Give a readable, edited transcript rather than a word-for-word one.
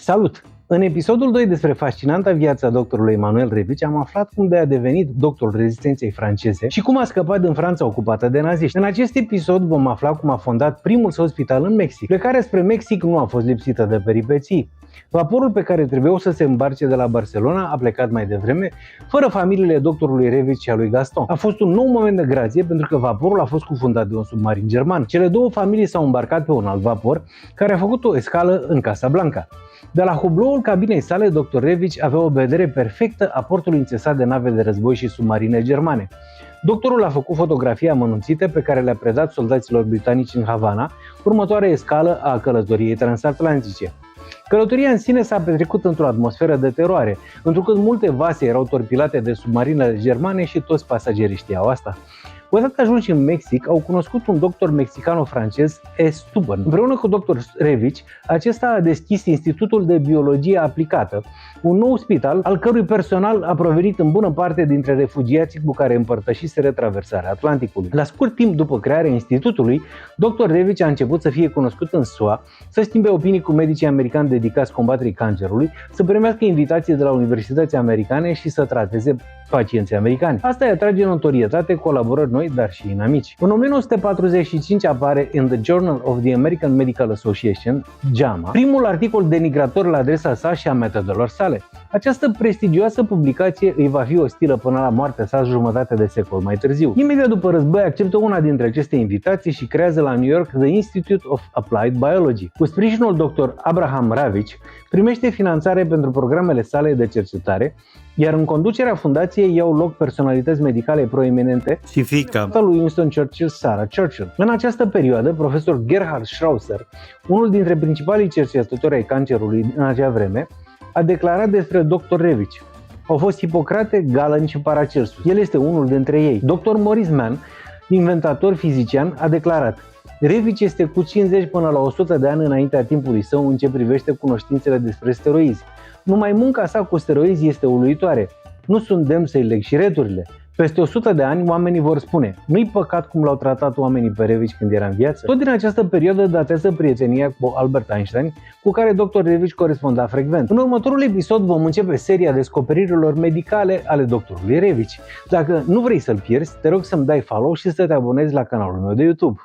Salut! În episodul 2 despre fascinanta viața doctorului Emanuel Revici am aflat cum de a devenit doctorul rezistenței franceze și cum a scăpat din Franța ocupată de naziști. În acest episod vom afla cum a fondat primul său spital în Mexic. Plecarea spre Mexic nu a fost lipsită de peripeții. Vaporul pe care trebuiau să se îmbarce de la Barcelona a plecat mai devreme, fără familiile doctorului Revici și a lui Gaston. A fost un nou moment de grație pentru că vaporul a fost cufundat de un submarin german. Cele două familii s-au îmbarcat pe un alt vapor care a făcut o escală în Casablanca. De la hubloul cabinei sale, dr. Revici avea o vedere perfectă a portului înțesat de nave de război și submarine germane. Doctorul a făcut fotografii amănunțite pe care le-a predat soldaților britanici în Havana, următoarea escală a călătoriei transatlantice. Călătoria în sine s-a petrecut într-o atmosferă de teroare, întrucât multe vase erau torpilate de submarinele germane și toți pasagerii știau asta. Odată ajunși în Mexic, au cunoscut un doctor mexicano-francez, Esteban. Împreună cu dr. Revici, acesta a deschis Institutul de Biologie Aplicată, un nou spital al cărui personal a provenit în bună parte dintre refugiații cu care împărtășiseră traversarea Atlanticului. La scurt timp după crearea institutului, dr. Revici a început să fie cunoscut în SUA, să schimbe opinii cu medicii americani dedicați combaterii cancerului, să primească invitații de la universități americane și să trateze pacienții americani. Asta îi atrage notorietate, colaborări noi, dar și inamici. În 1945 apare in The Journal of the American Medical Association, JAMA, primul articol denigrator la adresa sa și a metodelor sale. Această prestigioasă publicație îi va fi ostilă până la moartea sa jumătate de secol mai târziu. Imediat după război acceptă una dintre aceste invitații și creează la New York The Institute of Applied Biology. Cu sprijinul dr. Abraham Ravici, primește finanțare pentru programele sale de cercetare, iar în conducerea fundației iau loc personalități medicale proeminente, fiica lui Winston Churchill, Sarah Churchill. În această perioadă, profesor Gerhard Schrauser, unul dintre principalii cercetători ai cancerului în acea vreme, a declarat despre dr. Revici: au fost Hipocrate, Galen și Paracelsus. El este unul dintre ei. Dr. Maurice Mann, inventator fizician, a declarat: Revici este cu 50 până la 100 de ani înaintea timpului său în ce privește cunoștințele despre steroizi. Numai munca sa cu steroizi este uluitoare. Nu sunt demn să-i leg și returile. Peste 100 de ani, oamenii vor spune: nu-i păcat cum l-au tratat oamenii pe Revici când era în viață? Tot din această perioadă datează prietenia cu Albert Einstein, cu care dr. Revici coresponda frecvent. În următorul episod vom începe seria descoperirilor medicale ale doctorului Revici. Dacă nu vrei să-l pierzi, te rog să-mi dai follow și să te abonezi la canalul meu de YouTube.